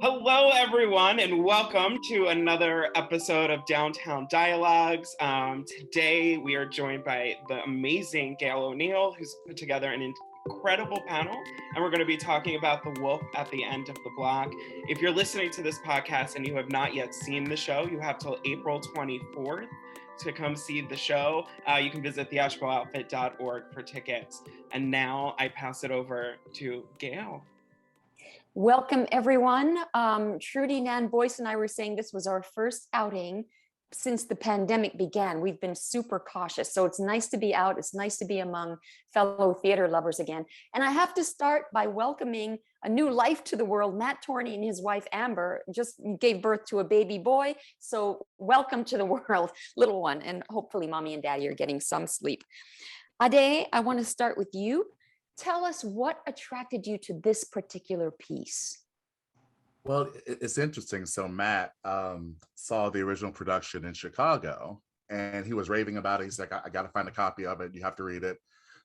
Hello, everyone, and welcome to another episode of Downtown Dialogues. Today, we are joined by the amazing Gail O'Neill, who's put together an incredible panel, and we're going to be talking about The Wolf at the End of the Block. If you're listening to this podcast and you have not yet seen the show, you have till April 24th to come see the show. You can visit theatricaloutfit.org for tickets. And now I pass it over to Gail. Welcome, everyone. Trudy, Nan, Boyce, and I were saying this was our first outing since the pandemic began. We've been super cautious, so it's nice to be out. It's nice to be among fellow theater lovers again. And I have to start by welcoming a new life to the world. Matt Torney and his wife, Amber, just gave birth to a baby boy. So welcome to the world, little one. And hopefully mommy and daddy are getting some sleep. Addae, I want to start with you. Tell us what attracted you to this particular piece. Well, it's interesting. So Matt saw the original production in Chicago and he was raving about it. He's like, I got to find a copy of it. You have to read it.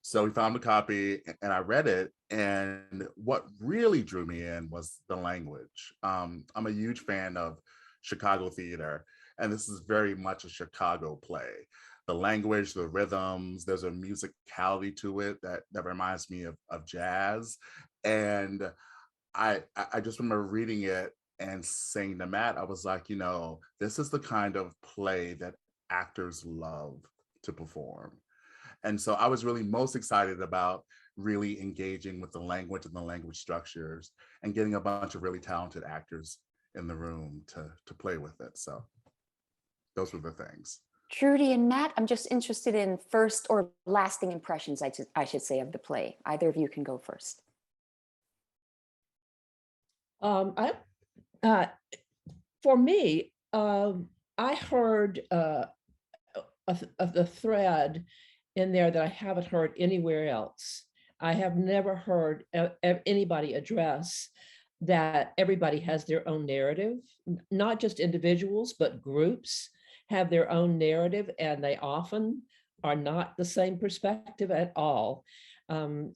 So we found a copy and I read it. And what really drew me in was the language. I'm a huge fan of Chicago theater, and this is very much a Chicago play. The language, the rhythms, there's a musicality to it that reminds me of jazz. And I just remember reading it and saying to Matt, I was like, this is the kind of play that actors love to perform. And so I was really most excited about really engaging with the language and the language structures and getting a bunch of really talented actors in the room to play with it. So those were the things. Trudy and Matt, I'm just interested in first or lasting impressions, I should say, of the play. Either of you can go first. For me, I heard of the thread in there that I haven't heard anywhere else. I have never heard anybody address that everybody has their own narrative, not just individuals, but groups have their own narrative, and they often are not the same perspective at all.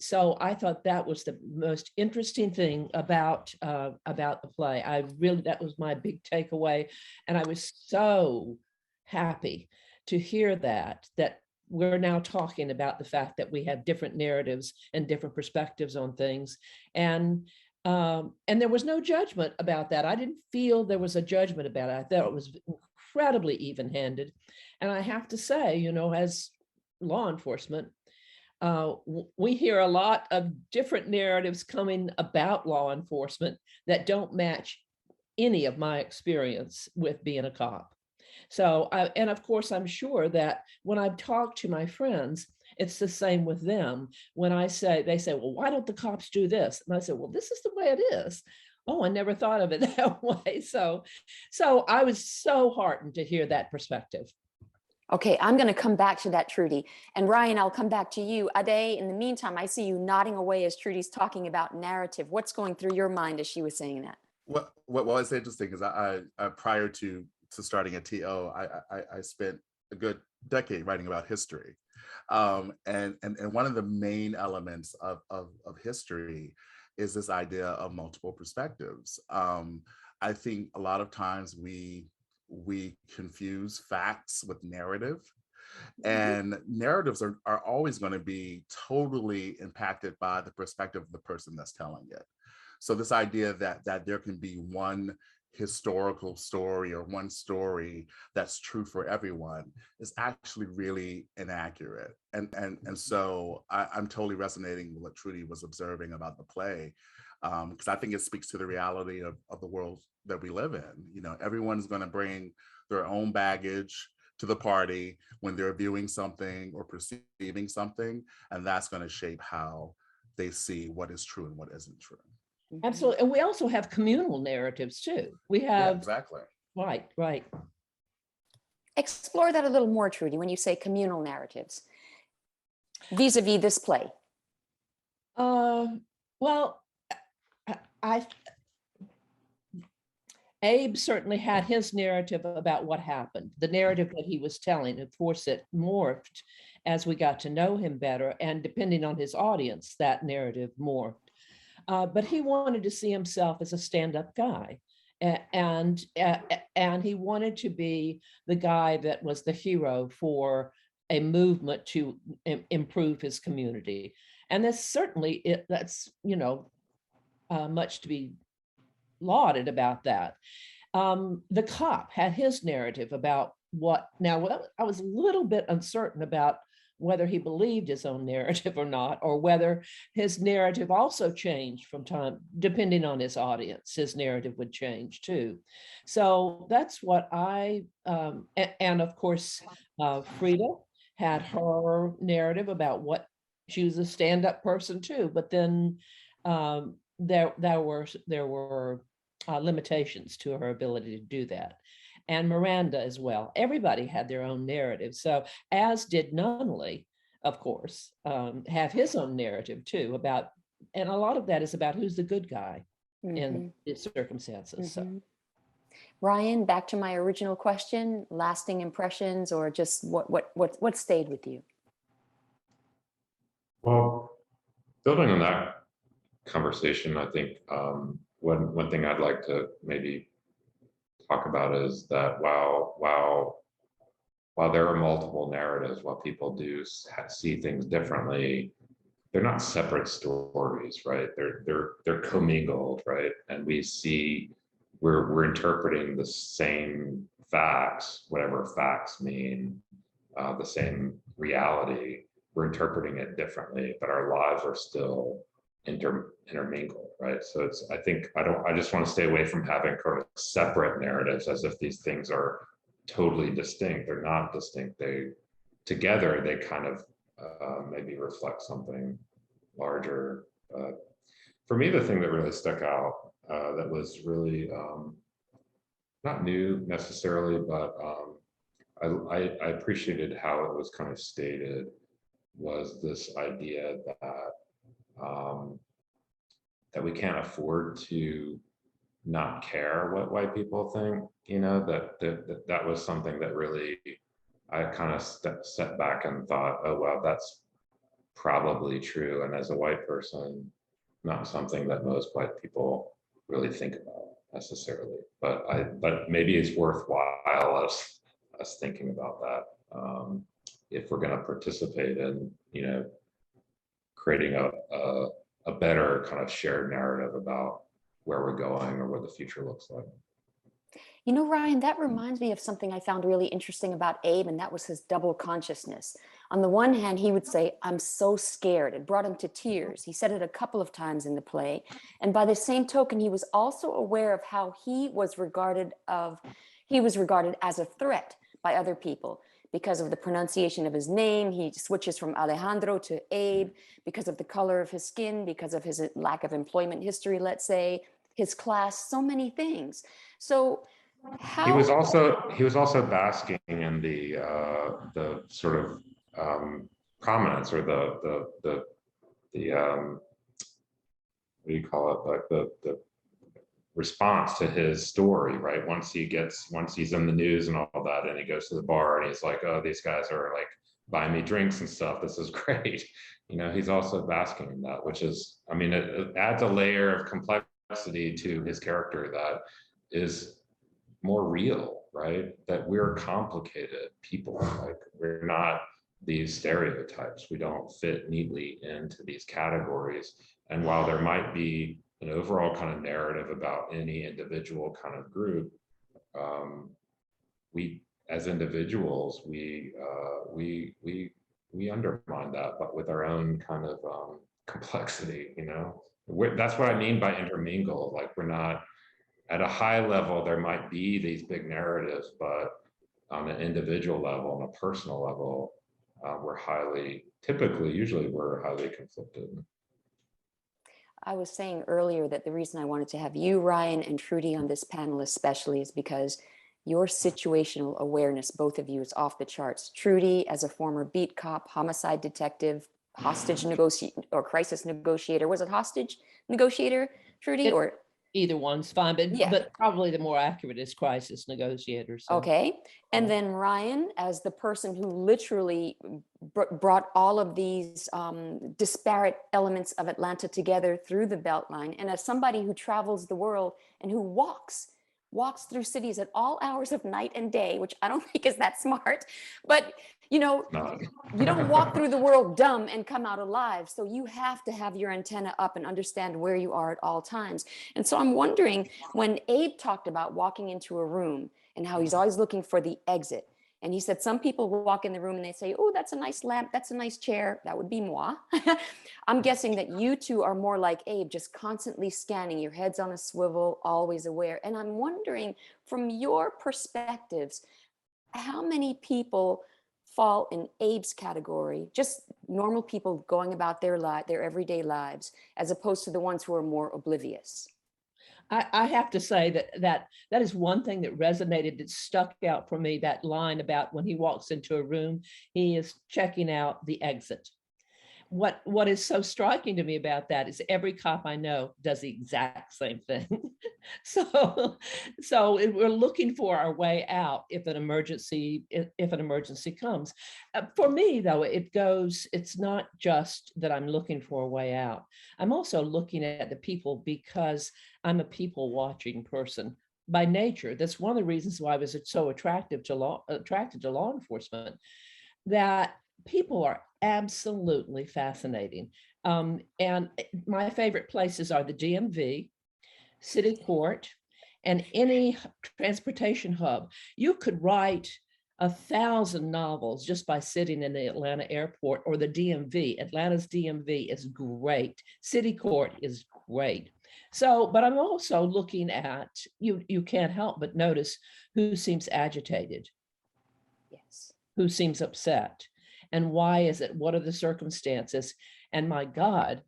So I thought that was the most interesting thing about the play. That was my big takeaway. And I was so happy to hear that we're now talking about the fact that we have different narratives and different perspectives on things. And there was no judgment about that. I didn't feel there was a judgment about it. I thought it was incredibly even-handed. And I have to say, as law enforcement, we hear a lot of different narratives coming about law enforcement that don't match any of my experience with being a cop. So, and of course, I'm sure that when I've talked to my friends, it's the same with them. When they say, well, why don't the cops do this? And I said, well, this is the way it is. Oh, I never thought of it that way. So I was so heartened to hear that perspective. Okay, I'm going to come back to that, Trudy. And Ryan, I'll come back to you. Addae, in the meantime, I see you nodding away as Trudy's talking about narrative. What's going through your mind as she was saying that? What is interesting is I prior to starting at TO, I spent a good decade writing about history. And one of the main elements of history is this idea of multiple perspectives. I think a lot of times we confuse facts with narrative, and narratives are always going to be totally impacted by the perspective of the person that's telling it. So this idea that there can be one historical story or one story that's true for everyone is actually really inaccurate. And so I'm totally resonating with what Trudy was observing about the play, because I think it speaks to the reality of the world that we live in. Everyone's going to bring their own baggage to the party when they're viewing something or perceiving something, and that's going to shape how they see what is true and what isn't true. Absolutely. And we also have communal narratives too. We have, yeah, exactly. Right. Explore that a little more, Trudy, when you say communal narratives vis-a-vis this play. Well, Abe certainly had his narrative about what happened, the narrative that he was telling. Of course, it morphed as we got to know him better, and depending on his audience, that narrative morphed. But he wanted to see himself as a stand-up guy. And he wanted to be the guy that was the hero for a movement to improve his community. And that's certainly that's, much to be lauded about that. The cop had his narrative about I was a little bit uncertain about whether he believed his own narrative or not, or whether his narrative also changed from time, depending on his audience, his narrative would change too. So that's what and of course, Frida had her narrative about what she was a stand-up person too, but then there were limitations to her ability to do that. And Miranda as well. Everybody had their own narrative. So as did Nunnally, of course, have his own narrative too about, and a lot of that is about who's the good guy in its circumstances. So. Ryan, back to my original question, lasting impressions, or just what stayed with you? Well, building on that conversation, I think one thing I'd like to maybe talk about is that while there are multiple narratives, while people do see things differently, they're not separate stories, right? They're commingled, right? And we're interpreting the same facts, whatever facts mean, the same reality. We're interpreting it differently, but our lives are still intermingled, right? So I just want to stay away from having kind of separate narratives as if these things are totally distinct. They're not distinct. Together they kind of maybe reflect something larger. For me, the thing that really stuck out that was really not new necessarily, but I appreciated how it was kind of stated, was this idea that we can't afford to not care what white people think. That was something that really I kind of stepped back and thought, oh well, that's probably true, and as a white person, not something that most white people really think about necessarily, but maybe it's worthwhile us thinking about that if we're going to participate in creating a better kind of shared narrative about where we're going or what the future looks like. Ryan, that reminds me of something I found really interesting about Abe, and that was his double consciousness. On the one hand, he would say, I'm so scared. It brought him to tears. He said it a couple of times in the play. And by the same token, he was also aware of how he was regarded as a threat by other people. Because of the pronunciation of his name, he switches from Alejandro to Abe, because of the color of his skin, because of his lack of employment history, let's say, his class, so many things. So he was also basking in the sort of prominence, or the what do you call it, like the response to his story, right? Once he's in the news and all that, and he goes to the bar and he's like, oh, these guys are like buying me drinks and stuff, this is great. He's also basking in that, which is, it adds a layer of complexity to his character that is more real, right? That we're complicated people, like we're not these stereotypes. We don't fit neatly into these categories. And while there might be an overall kind of narrative about any individual kind of group, we as individuals, we undermine that, but with our own kind of complexity. That's what I mean by intermingle. Like, we're not at a high level, there might be these big narratives, but on an individual level, on a personal level, we're usually highly conflicted. I was saying earlier that the reason I wanted to have you, Ryan, and Trudy on this panel especially is because your situational awareness, both of you, is off the charts. Trudy, as a former beat cop, homicide detective, hostage negotiator, or crisis negotiator. Was it hostage negotiator, Trudy? Either one's fine, but Yeah. but probably the more accurate is crisis negotiator. So. Okay. And then Ryan, as the person who literally brought all of these disparate elements of Atlanta together through the Beltline, and as somebody who travels the world and who walks through cities at all hours of night and day, which I don't think is that smart, but you know, No. you don't walk through the world dumb and come out alive. So you have to have your antenna up and understand where you are at all times. And so I'm wondering, when Abe talked about walking into a room and how he's always looking for the exit, and he said some people walk in the room and they say, oh, that's a nice lamp, that's a nice chair. That would be moi. I'm guessing that you two are more like Abe, just constantly scanning, your head's on a swivel, always aware. And I'm wondering, from your perspectives, how many people fall in Abe's category, just normal people going about their everyday lives, as opposed to the ones who are more oblivious? I have to say that is one thing that resonated, that stuck out for me, that line about when he walks into a room, he is checking out the exit. What is so striking to me about that is every cop I know does the exact same thing. so we're looking for our way out if an emergency comes. For me, though, it's not just that I'm looking for a way out. I'm also looking at the people, because I'm a people watching person by nature. That's one of the reasons why I was so attracted to law enforcement, that people are absolutely fascinating. And my favorite places are the DMV, City Court, and any transportation hub. You could write 1,000 novels just by sitting in the Atlanta airport or the DMV. Atlanta's DMV is great. City Court is great. So, but I'm also looking at, you can't help but notice who seems agitated. Yes. Who seems upset. And why is it? What are the circumstances? And my God,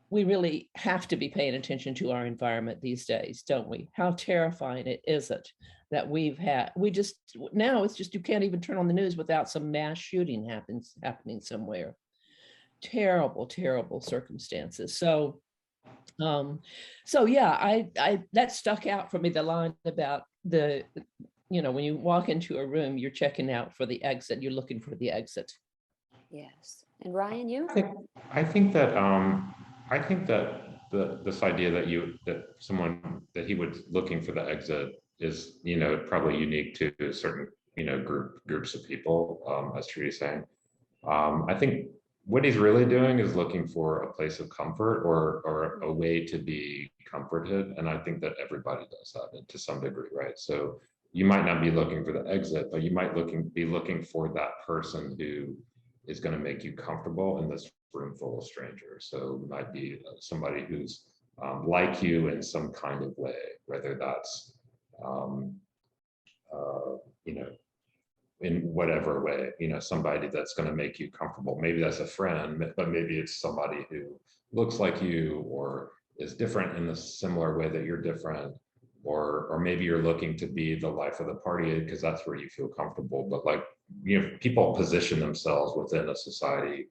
we really have to be paying attention to our environment these days, don't we? How terrifying is it that now it's just, you can't even turn on the news without some mass shooting happening somewhere. Terrible, terrible circumstances. So yeah, I that stuck out for me, the line about when you walk into a room, you're checking out for the exit. You're looking for the exit. Yes. And Ryan, you? I think that this idea that he was looking for the exit is, probably unique to certain, groups of people, as Trudy's saying. I think what he's really doing is looking for a place of comfort or a way to be comforted. And I think that everybody does that to some degree, right? So you might not be looking for the exit, but you might be looking for that person who is going to make you comfortable in this room full of strangers. So it might be somebody who's like you in some kind of way, whether that's, in whatever way, somebody that's going to make you comfortable. Maybe that's a friend, but maybe it's somebody who looks like you or is different in a similar way that you're different. Or maybe you're looking to be the life of the party because that's where you feel comfortable. But people position themselves within a society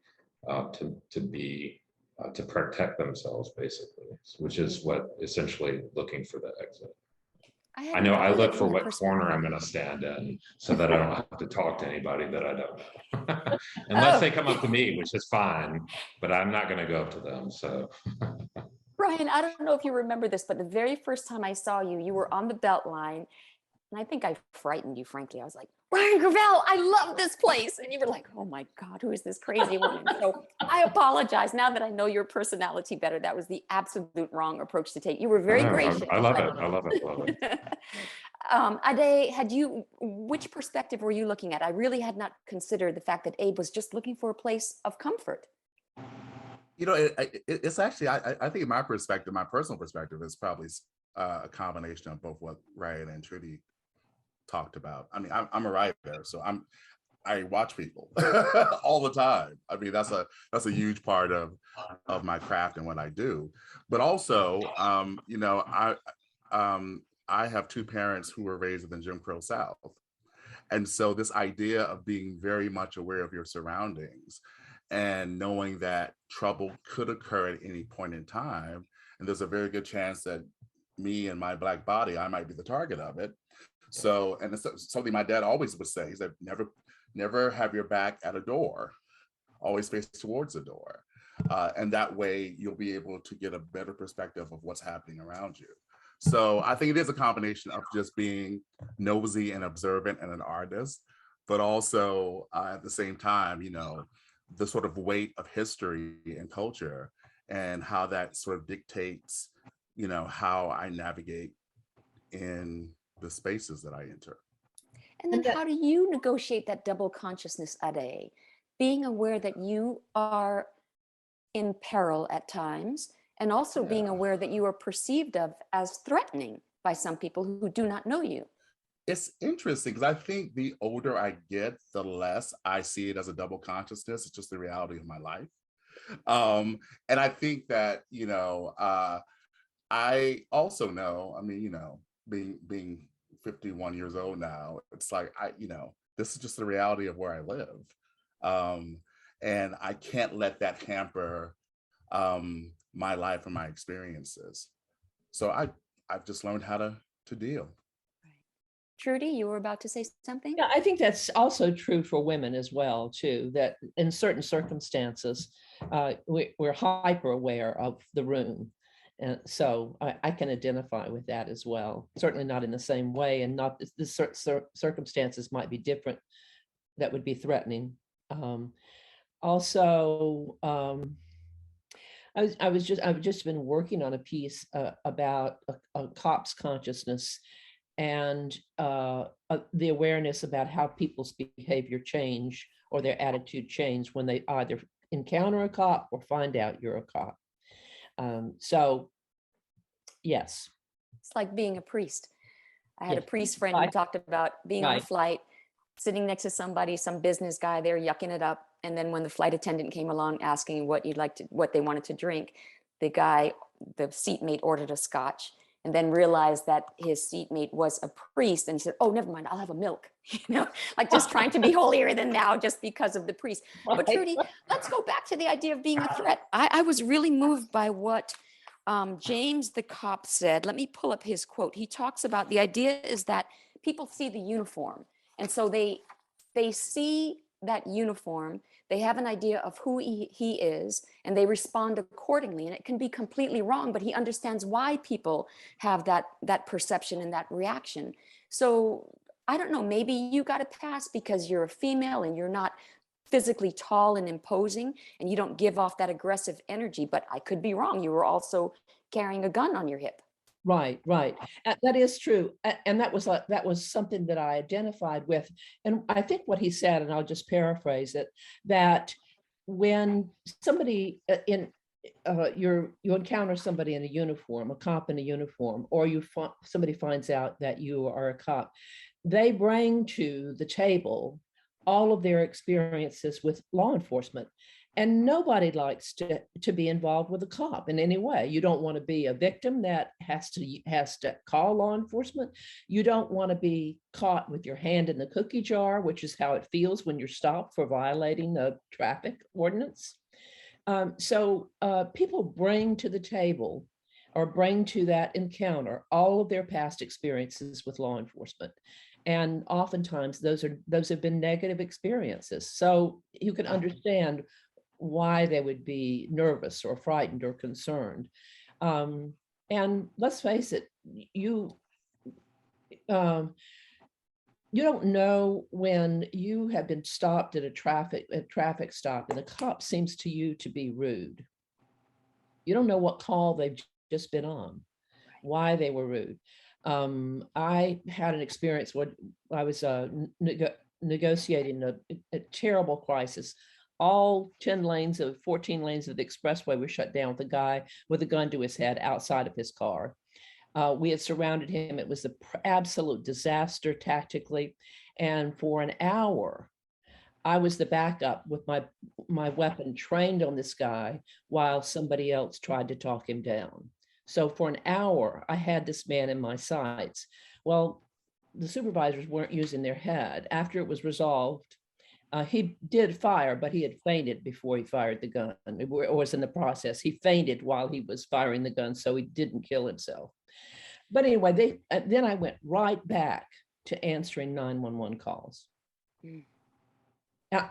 to protect themselves, basically, which is what essentially looking for the exit. I know I look for what corner I'm going to stand in so that I don't have to talk to anybody that I don't know. Unless they come up to me, which is fine, but I'm not going to go up to them. So. Brian, I don't know if you remember this, but the very first time I saw you, you were on the Beltline, and I think I frightened you, frankly. I was like, Ryan Gravel, I love this place. And you were like, oh my God, who is this crazy woman? So I apologize. Now that I know your personality better, that was the absolute wrong approach to take. You were very gracious. I love it. I love it. Addae, which perspective were you looking at? I really had not considered the fact that Abe was just looking for a place of comfort. It's actually, I think my perspective, my personal perspective, is probably a combination of both what Ryan and Trudy talked about. I mean, I'm a writer, so I watch people all the time. I mean, that's a huge part of my craft and what I do. But also, I have two parents who were raised in the Jim Crow South, and so this idea of being very much aware of your surroundings and knowing that trouble could occur at any point in time and there's a very good chance that me and my Black body, I might be the target of it. So, and it's something my dad always would say. He said, never have your back at a door, always face towards the door. And that way you'll be able to get a better perspective of what's happening around you. So I think it is a combination of just being nosy and observant and an artist, but also at the same time, the sort of weight of history and culture and how that sort of dictates, how I navigate in the spaces that I enter. And then how do you negotiate that double consciousness, Addae? Being aware that you are in peril at times, and also being aware that you are perceived of as threatening by some people who do not know you. It's interesting because I think the older I get, the less I see it as a double consciousness. It's just the reality of my life. And I think that, I also know, being 51 years old now, it's like, this is just the reality of where I live. And I can't let that hamper my life and my experiences. So I've just learned how to deal. Trudy, you were about to say something? Yeah, I think that's also true for women as well, too, that in certain circumstances, we're hyper aware of the room. And so I can identify with that as well. Certainly not in the same way, and not the circumstances might be different that would be threatening. Also, I've just been working on a piece about a cop's consciousness and the awareness about how people's behavior change or their attitude change when they either encounter a cop or find out you're a cop. So, yes. It's like being a priest. I had a priest friend who talked about being on a flight, sitting next to somebody, some business guy there yucking it up. And then when the flight attendant came along asking what they wanted to drink, the seatmate ordered a scotch, and then realized that his seatmate was a priest, and he said, "Oh, never mind, I'll have a milk." Like just trying to be holier than thou just because of the priest. But Trudy, let's go back to the idea of being a threat. I was really moved by what James the cop said. Let me pull up his quote. He talks about the idea is that people see the uniform, and so they see that uniform, they have an idea of who he is, and they respond accordingly. And it can be completely wrong, but he understands why people have that perception and that reaction. So I don't know, maybe you got a pass because you're a female and you're not physically tall and imposing, and you don't give off that aggressive energy, but I could be wrong. You were also carrying a gun on your hip. Right. That is true. And that was something that I identified with. And I think what he said, and I'll just paraphrase it, that when somebody you encounter somebody in a uniform, a cop in a uniform, or somebody finds out that you are a cop, they bring to the table all of their experiences with law enforcement. And nobody likes to be involved with a cop in any way. You don't want to be a victim that has to call law enforcement. You don't want to be caught with your hand in the cookie jar, which is how it feels when you're stopped for violating a traffic ordinance. So people bring to the table or bring to that encounter all of their past experiences with law enforcement. And oftentimes those have been negative experiences. So you can understand why they would be nervous or frightened or concerned. And let's face it, you don't know when you have been stopped at a traffic stop and the cop seems to you to be rude. You don't know what call they've just been on, why they were rude. I had an experience when I was negotiating a terrible crisis. All 14 lanes of the expressway were shut down with a guy with a gun to his head outside of his car. We had surrounded him. It was an absolute disaster tactically. And for an hour, I was the backup with my weapon trained on this guy while somebody else tried to talk him down. So for an hour, I had this man in my sights. Well, the supervisors weren't using their head. After it was resolved, He did fire, but he had fainted before he fired the gun. It was in the process. He fainted while he was firing the gun, so he didn't kill himself. But anyway, then I went right back to answering 911 calls. Mm. Now,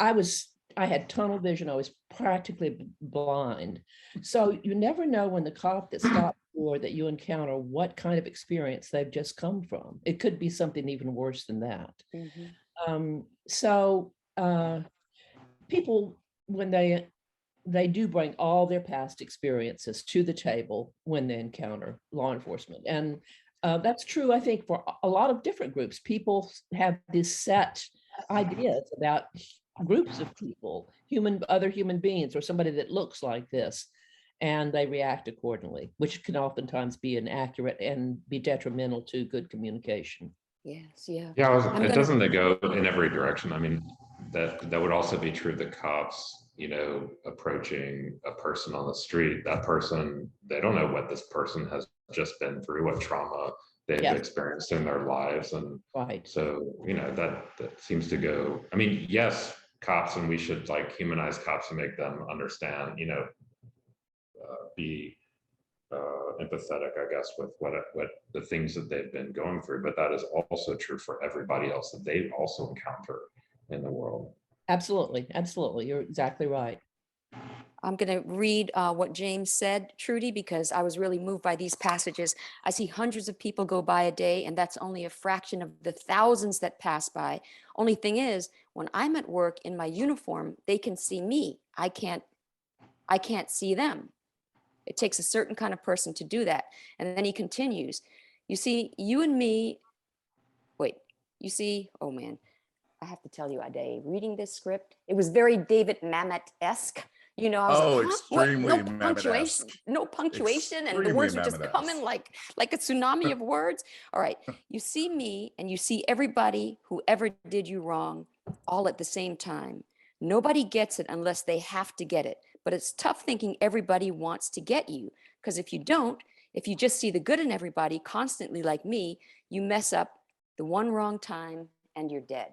I had tunnel vision. I was practically blind. So you never know when the cop that stops you or that you encounter what kind of experience they've just come from. It could be something even worse than that. Mm-hmm. People, when they do bring all their past experiences to the table when they encounter law enforcement. And that's true, I think, for a lot of different groups. People have these set ideas about groups of people, other human beings, or somebody that looks like this, and they react accordingly, which can oftentimes be inaccurate and be detrimental to good communication. Yes, yeah. Yeah, it doesn't go in every direction. I mean, that would also be true of the cops, approaching a person on the street. That person, they don't know what this person has just been through, what trauma they've experienced in their lives. And right. So, that seems to go, I mean, yes, cops, and we should humanize cops and make them understand, be empathetic, I guess, with what the things that they've been going through, but that is also true for everybody else that they also encounter in the world. Absolutely, absolutely. You're exactly right. I'm going to read what James said, Trudy, because I was really moved by these passages. I see hundreds of people go by a day, and that's only a fraction of the thousands that pass by. Only thing is, when I'm at work in my uniform, they can see me. I can't see them. It takes a certain kind of person to do that. And then he continues, you see, you and me, oh man, I have to tell you, Addae, reading this script, it was very David Mamet-esque. I was extremely no punctuation, and the words were just coming like a tsunami of words. All right, you see me and you see everybody who ever did you wrong all at the same time. Nobody gets it unless they have to get it. But it's tough thinking everybody wants to get you, because if you just see the good in everybody constantly like me, you mess up the one wrong time and you're dead.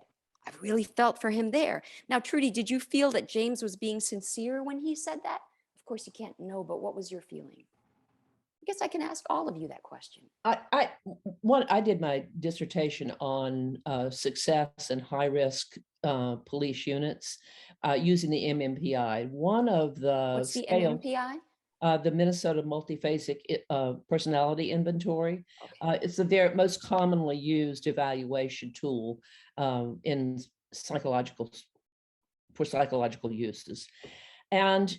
I really felt for him there. Now, Trudy, did you feel that James was being sincere when he said that? Of course, you can't know, but what was your feeling? I guess I can ask all of you that question. I did my dissertation on success and high risk police units using the MMPI. One of the What's the MMPI? The Minnesota Multiphasic Personality Inventory. Okay. It's the most commonly used evaluation tool for psychological uses. And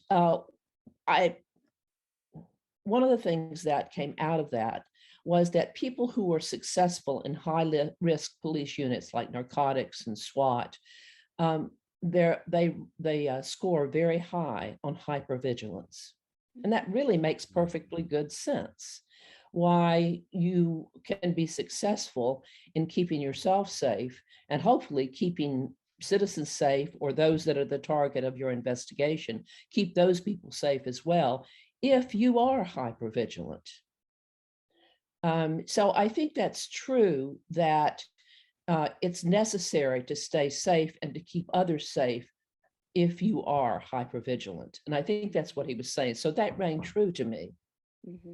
one of the things that came out of that was that people who were successful in high risk police units like narcotics and SWAT, they score very high on hypervigilance. And that really makes perfectly good sense. Why you can be successful in keeping yourself safe and hopefully keeping citizens safe, or those that are the target of your investigation, keep those people safe as well, if you are hypervigilant. So I think that's true, that it's necessary to stay safe and to keep others safe if you are hypervigilant. And I think that's what he was saying. So that rang true to me. Mm-hmm.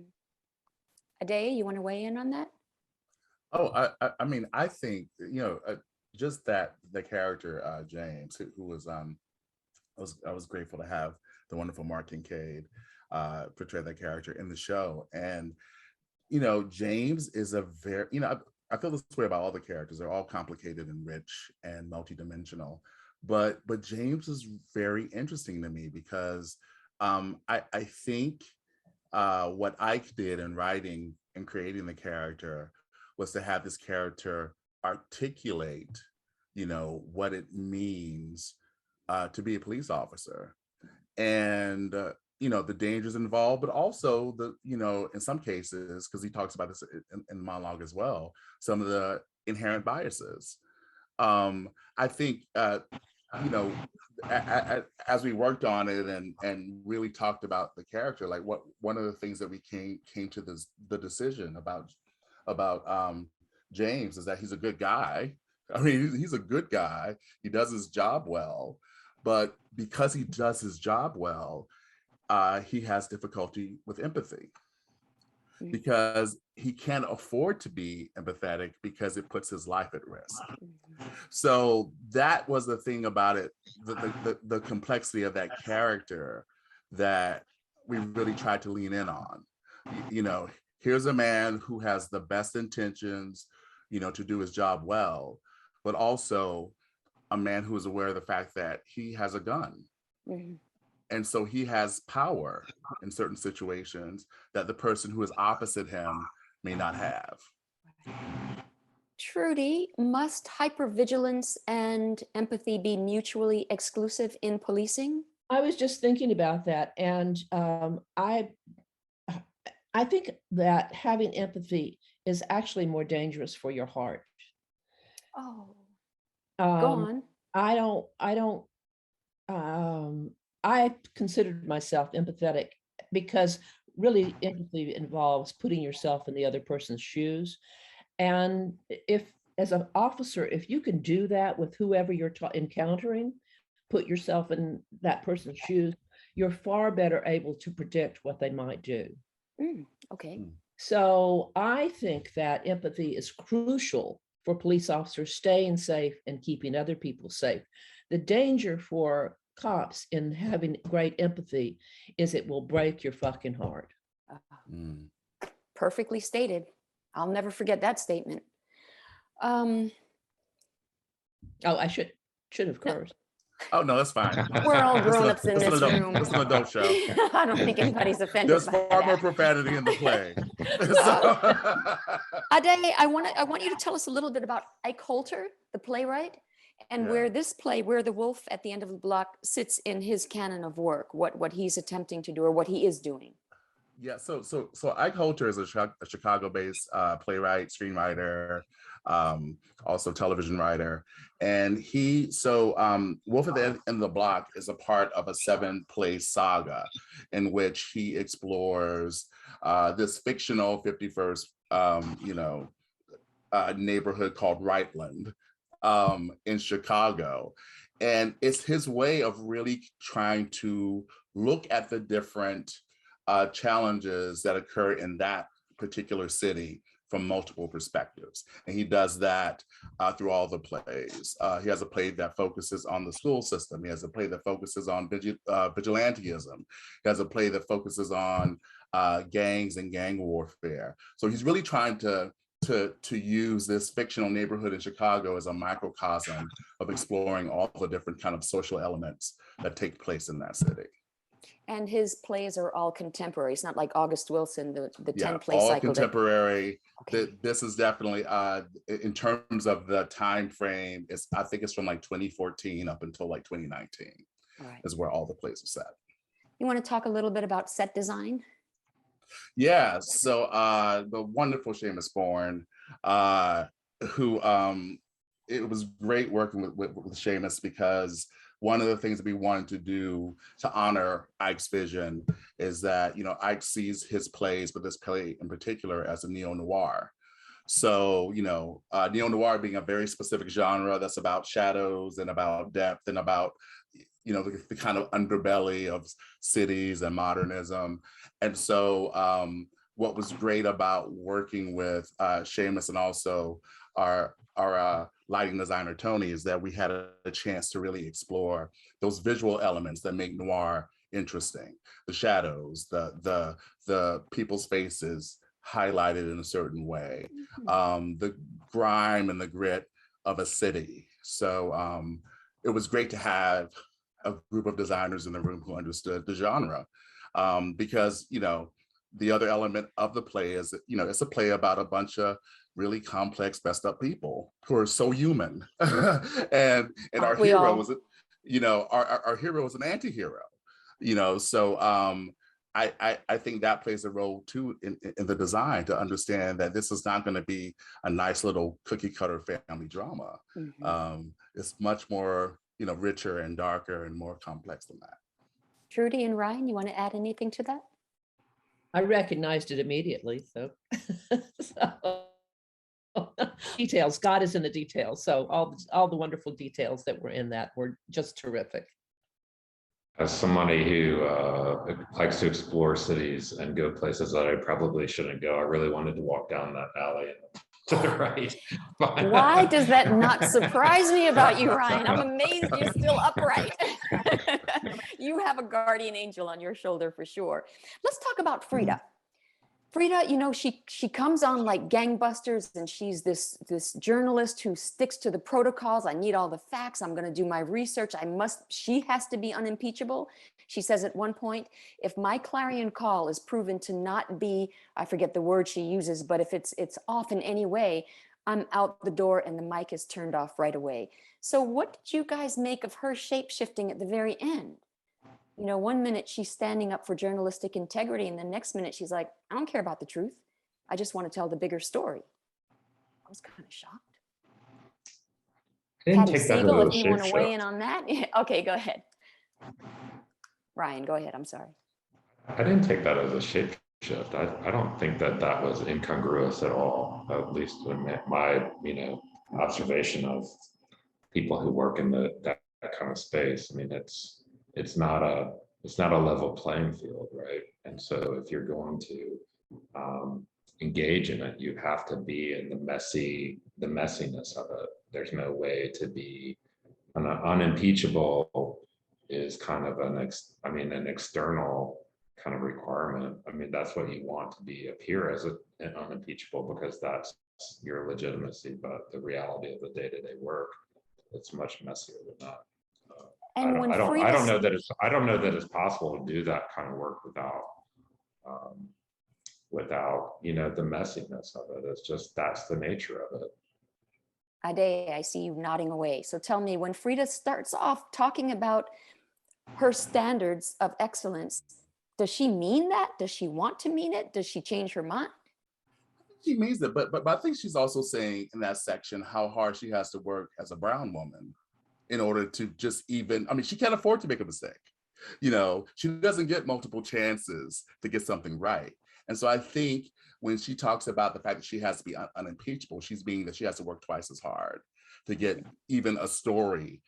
Addae, you want to weigh in on that? Oh, I mean, I think, just that the character, James, who was, I was grateful to have the wonderful Mark Kincaid portray that character in the show. And, James is a very, I feel this way about all the characters. They're all complicated and rich and multidimensional. But James is very interesting to me because I think what Ike did in writing and creating the character was to have this character articulate, what it means to be a police officer, and the dangers involved, but also the in some cases, because he talks about this in the monologue as well, some of the inherent biases. I think as we worked on it and really talked about the character, like one of the things that we came to the decision about James is that he's a good guy. I mean, he's a good guy. He does his job well, but because he does his job well, he has difficulty with empathy because he can't afford to be empathetic because it puts his life at risk. So that was the thing about it, the complexity of that character that we really tried to lean in on. You know, here's a man who has the best intentions, you know, to do his job well, but also a man who is aware of the fact that he has a gun. And so he has power in certain situations that the person who is opposite him may not have. Trudy, must hypervigilance and empathy be mutually exclusive in policing? I was just thinking about that, and I think that having empathy is actually more dangerous for your heart. Oh, go on. I considered myself empathetic because really empathy involves putting yourself in the other person's shoes. And if, as an officer, if you can do that with whoever you're encountering, put yourself in that person's shoes, you're far better able to predict what they might do. Okay. So I think that empathy is crucial for police officers staying safe and keeping other people safe. The danger for cops in having great empathy is it will break your fucking heart. Perfectly stated. I'll never forget that statement. Oh, I should have cursed. Oh, no, that's fine. We're all grown-ups in this room. It's an adult show. I don't think anybody's offended. There's by far that. more profanity in the play. Addae, I want you to tell us a little bit about Ike Holter, the playwright, and where this play, Where the Wolf at the End of the Block, sits in his canon of work, what he's attempting to do or what he is doing. Yeah, so Ike Holter is a Chicago-based playwright, screenwriter, also television writer, and Wolf at the End of the Block is a part of a 7-play saga in which he explores this fictional 51st, neighborhood called Rightlynd in Chicago, and it's his way of really trying to look at the different challenges that occur in that particular city from multiple perspectives. And he does that through all the plays. He has a play that focuses on the school system. He has a play that focuses on vigilantism. He has a play that focuses on gangs and gang warfare. So he's really trying to use this fictional neighborhood in Chicago as a microcosm of exploring all the different kind of social elements that take place in that city. And his plays are all contemporary. It's not like August Wilson, the 10-play all cycle. Contemporary. Okay. This is definitely, in terms of the time frame, I think it's from like 2014 up until like 2019 is where all the plays are set. You want to talk a little bit about set design? Yeah, so the wonderful Seamus Bourne, who it was great working with Seamus because one of the things that we wanted to do to honor Ike's vision is that, Ike sees his plays, but this play in particular, as a neo-noir. So, neo-noir being a very specific genre that's about shadows and about depth and about, the kind of underbelly of cities and modernism. And so what was great about working with Seamus and also our lighting designer, Tony, is that we had a chance to really explore those visual elements that make noir interesting. The shadows, the people's faces highlighted in a certain way, the grime and the grit of a city. So it was great to have a group of designers in the room who understood the genre, because, the other element of the play is that, it's a play about a bunch of really complex, messed up people who are so human. and our hero was, our hero was an anti-hero, so I think that plays a role too in the design, to understand that this is not going to be a nice little cookie cutter family drama. It's much more, richer and darker and more complex than that. Trudy and Ryan, you want to add anything to that? I recognized it immediately, so. Details. God is in the details. So all the wonderful details that were in that were just terrific. As somebody who likes to explore cities and go places that I probably shouldn't go, I really wanted to walk down that alley to the right. Why does that not surprise me about you, Ryan? I'm amazed you're still upright. You have a guardian angel on your shoulder for sure. Let's talk about Frida. Frida, you know, she comes on like gangbusters, and she's this journalist who sticks to the protocols. I need all the facts. I'm going to do my research. She has to be unimpeachable. She says at one point, if my clarion call is proven to not be, I forget the word she uses, but if it's off in any way, I'm out the door and the mic is turned off right away. So what did you guys make of her shape-shifting at the very end? You know, one minute she's standing up for journalistic integrity, and the next minute she's like, I don't care about the truth. I just want to tell the bigger story. I was kind of shocked. I didn't Patty take that Siegel, as if a you want to weigh shapeshift. in on that. Okay, go ahead. Ryan, go ahead. I'm sorry. I didn't take that as a shapeshift. I don't think that was incongruous at all, at least in my observation of people who work in that kind of space. I mean, it's not a level playing field, right? And so if you're going to engage in it, you have to be in the messiness of it. There's no way to be unimpeachable is kind of an external kind of requirement. I mean, that's what you want to appear as an unimpeachable, because that's your legitimacy. But the reality of the day-to-day work, it's much messier than that. I don't know that it's possible to do that kind of work without the messiness of it. It's just, that's the nature of it. Addae, I see you nodding away. So tell me, when Frida starts off talking about her standards of excellence, does she mean that? Does she want to mean it? Does she change her mind? She means it, but I think she's also saying in that section how hard she has to work as a brown woman in order to just even, I mean, she can't afford to make a mistake. You know, she doesn't get multiple chances to get something right. And so I think when she talks about the fact that she has to be unimpeachable, she's meaning that she has to work twice as hard to get even a story,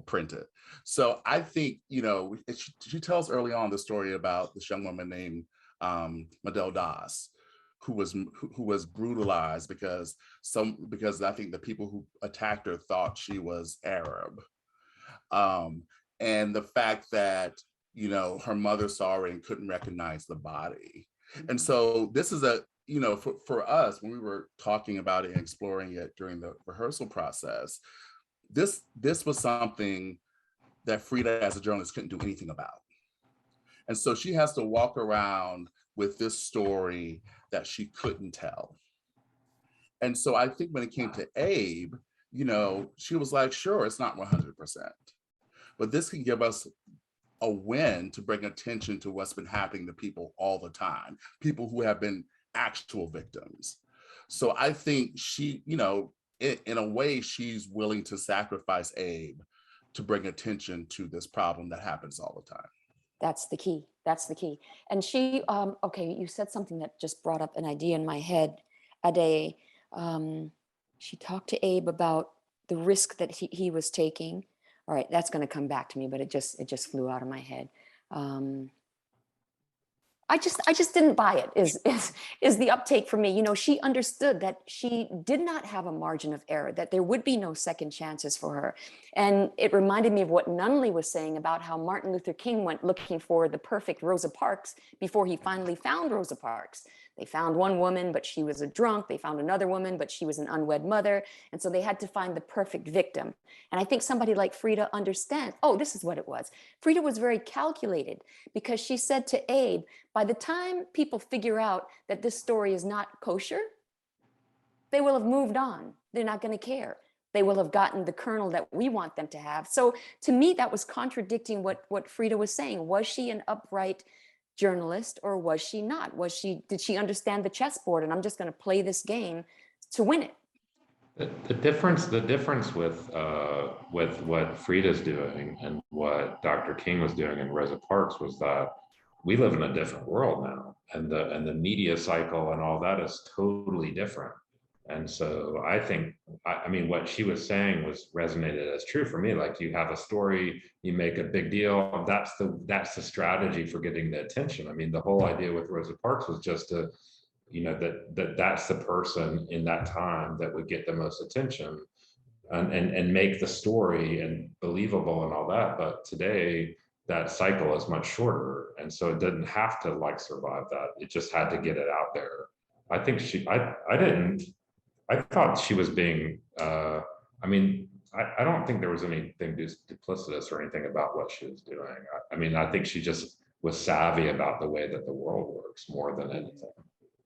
printed. So I think, she tells early on the story about this young woman named Madel Das, who was brutalized because I think the people who attacked her thought she was Arab. And the fact that, her mother saw her and couldn't recognize the body. And so this is for us, when we were talking about it and exploring it during the rehearsal process, this was something that Frida as a journalist couldn't do anything about. And so she has to walk around with this story that she couldn't tell. And so I think when it came to Abe, she was like, sure, it's not 100%, but this can give us a win to bring attention to what's been happening to people all the time, people who have been actual victims. So I think she, in a way, she's willing to sacrifice Abe to bring attention to this problem that happens all the time. That's the key. That's the key. And she, okay, you said something that just brought up an idea in my head, Addae. She talked to Abe about the risk that he was taking. All right, that's going to come back to me, but it just flew out of my head. I just didn't buy it. Is the uptake for me? She understood that she did not have a margin of error, that there would be no second chances for her. And it reminded me of what Nunley was saying about how Martin Luther King went looking for the perfect Rosa Parks before he finally found Rosa Parks. They found one woman, but she was a drunk. They found another woman, but she was an unwed mother. And so they had to find the perfect victim. And I think somebody like Frida understands, oh, this is what it was. Frida was very calculated because she said to Abe, by the time people figure out that this story is not kosher, they will have moved on. They're not going to care. They will have gotten the kernel that we want them to have. So to me, that was contradicting what Frida was saying. Was she an upright journalist or was she not? Did she understand the chessboard and I'm just going to play this game to win it? The difference with what Frida's doing and what Dr. King was doing in Rosa Parks was that we live in a different world now, and the media cycle and all that is totally different. And so I think, I mean, what she was saying was resonated as true for me. Like, you have a story, you make a big deal. That's the strategy for getting the attention. I mean, the whole idea with Rosa Parks was just to, you know, that's the person in that time that would get the most attention and make the story and believable and all that. But today, that cycle is much shorter, and so it didn't have to like survive that. It just had to get it out there. I think I thought she was being, I mean, I don't think there was anything duplicitous or anything about what she was doing. I mean, I think she just was savvy about the way that the world works more than anything.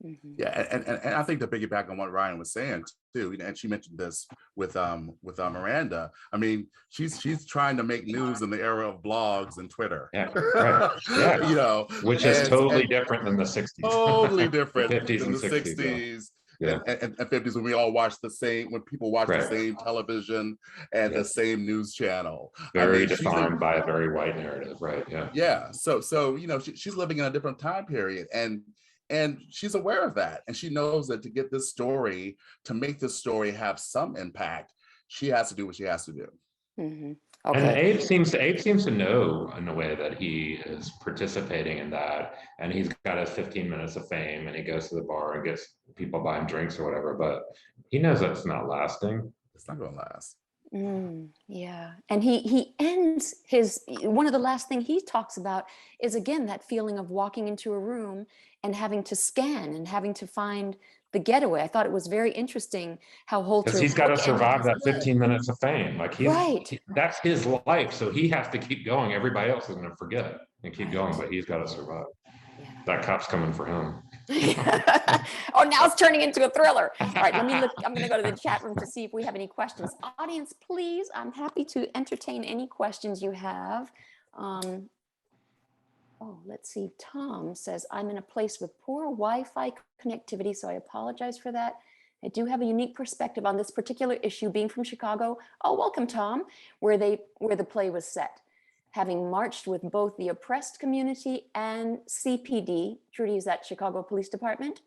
Mhm. Yeah, and I think to piggyback on what Ryan was saying too, you know, and she mentioned this with Miranda. I mean, she's trying to make news in the era of blogs and Twitter. Yeah, right. Yeah, you know, which is totally different than the 60s. Totally different 50s than and the 60s. Yeah. And 50s, when we all watched when people watched the same television and the same news channel. Very defined by a very white narrative, right? Yeah. Yeah. So you know, she's living in a different time period, and she's aware of that, and she knows that to get this story, to make this story have some impact, she has to do what she has to do. Mm-hmm. Okay. And Okay. Abe seems to know in a way that he is participating in that, and he's got his 15 minutes of fame, and he goes to the bar and gets people buying drinks or whatever, but he knows that's not lasting. It's not going to last. Yeah, and he ends one of the last thing he talks about is, again, that feeling of walking into a room and having to scan and having to find the getaway. I thought it was very interesting how Holter, because he's got to survive that 15 minutes of fame. Like that's his life, so he has to keep going. Everybody else is going to forget and keep going, but he's got to survive. Yeah. That cop's coming for him. Oh, now it's turning into a thriller. All right, let me look. I'm going to go to the chat room to see if we have any questions. Audience, please, I'm happy to entertain any questions you have. Oh, let's see. Tom says, I'm in a place with poor Wi-Fi connectivity, so I apologize for that. I do have a unique perspective on this particular issue, being from Chicago. Oh, welcome, Tom, where the play was set. Having marched with both the oppressed community and CPD, Trudy, is that Chicago Police Department?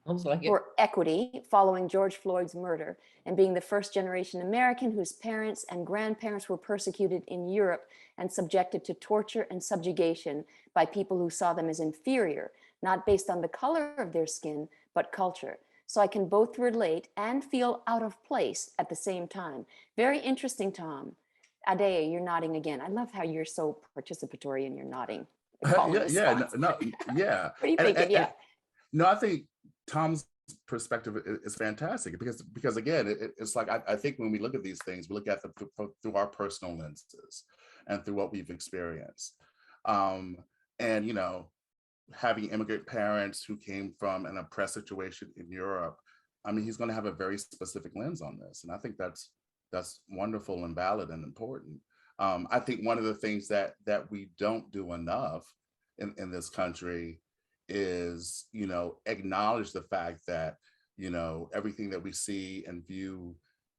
For equity following George Floyd's murder, and being the first generation American whose parents and grandparents were persecuted in Europe and subjected to torture and subjugation by people who saw them as inferior, not based on the color of their skin, but culture. So I can both relate and feel out of place at the same time. Very interesting, Tom. Addae, you're nodding again. I love how you're so participatory and you're nodding. Yeah. What are you thinking? No, I think Tom's perspective is fantastic because again, it's like I think when we look at these things, we look at them through our personal lenses and through what we've experienced. And you know, having immigrant parents who came from an oppressed situation in Europe, I mean, he's going to have a very specific lens on this, and I think that's wonderful and valid and important. I think one of the things that we don't do enough in this country is, you know, acknowledge the fact that, you know, everything that we see and view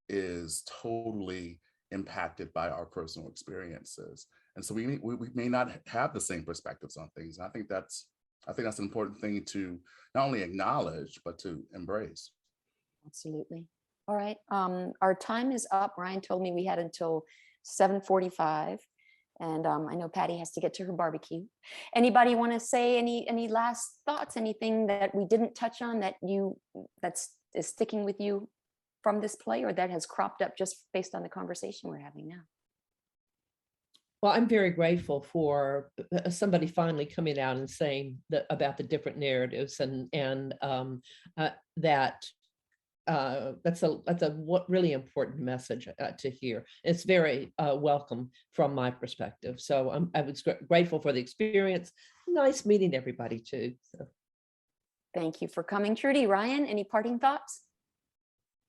is totally impacted by our personal experiences, and so we may not have the same perspectives on things. And I think that's an important thing to not only acknowledge but to embrace. Absolutely. All right. Our time is up. Ryan told me we had until 7:45. And I know Patty has to get to her barbecue. Anybody want to say any last thoughts, anything that we didn't touch on that is sticking with you from this play, or that has cropped up just based on the conversation we're having now? Well, I'm very grateful for somebody finally coming out and saying about the different narratives, and that's a really important message to hear. It's very welcome from my perspective. So I was grateful for the experience. Nice meeting everybody too. So. Thank you for coming, Trudy. Ryan, any parting thoughts?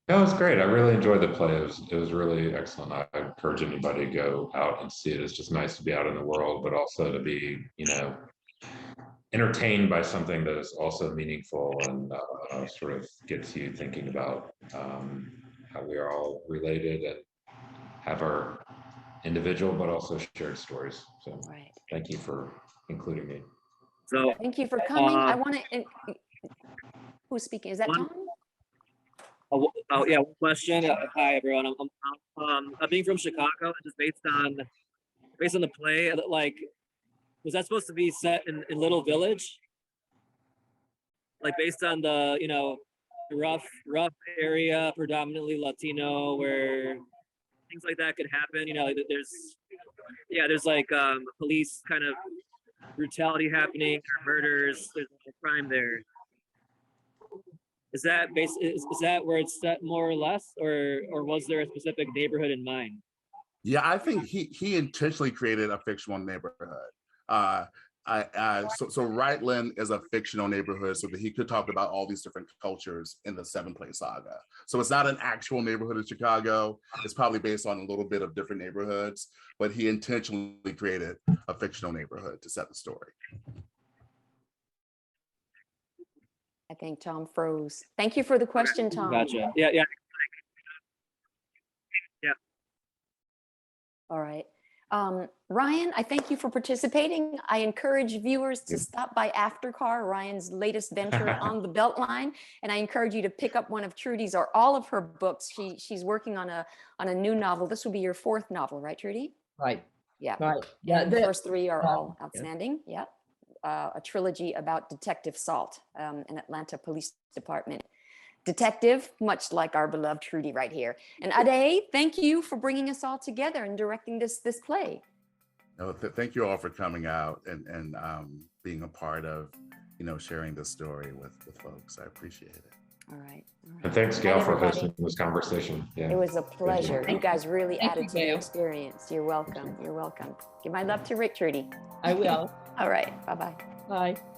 No, it was great. I really enjoyed the play. It was really excellent. I encourage anybody to go out and see it. It's just nice to be out in the world, but also to be, you know, entertained by something that is also meaningful and sort of gets you thinking about how we are all related and have our individual but also shared stories. So Thank you for including me. So thank you for coming. I want to, who's speaking? Is that Tom? Yeah, one question. Hi everyone. I'm being from Chicago. Just based on the play. Like, was that supposed to be set in Little Village? Like based on the rough area, predominantly Latino, where things like that could happen. Like there's like police kind of brutality happening, murders. There's a crime there. Is that where it's set more or less, or was there a specific neighborhood in mind? Yeah, I think he intentionally created a fictional neighborhood. So Rightlynd is a fictional neighborhood so that he could talk about all these different cultures in the 7-play saga. So it's not an actual neighborhood of Chicago. It's probably based on a little bit of different neighborhoods, but he intentionally created a fictional neighborhood to set the story. I think Tom froze. Thank you for the question, Tom. Gotcha. Yeah. All right. Ryan, I thank you for participating. I encourage viewers to stop by Aftercar, Ryan's latest venture on the Beltline, and I encourage you to pick up one of Trudy's or all of her books. She's working on a new novel. This will be your 4th novel, right, Trudy? Right. Yeah. Right. Yeah. The first 3 are all outstanding. Yeah. A trilogy about Detective Salt, an Atlanta Police Department detective, much like our beloved Trudy right here. And Addae, thank you for bringing us all together and directing this play. No, thank you all for coming out and being a part of, sharing this story with folks. I appreciate it. All right. And thanks, Gail, for hosting this conversation. Yeah. It was a pleasure. You guys really Thank added you, to the Gail. experience. You're welcome. You're welcome. Give my love to Rick, Trudy. I will. All right. Bye-bye. Bye.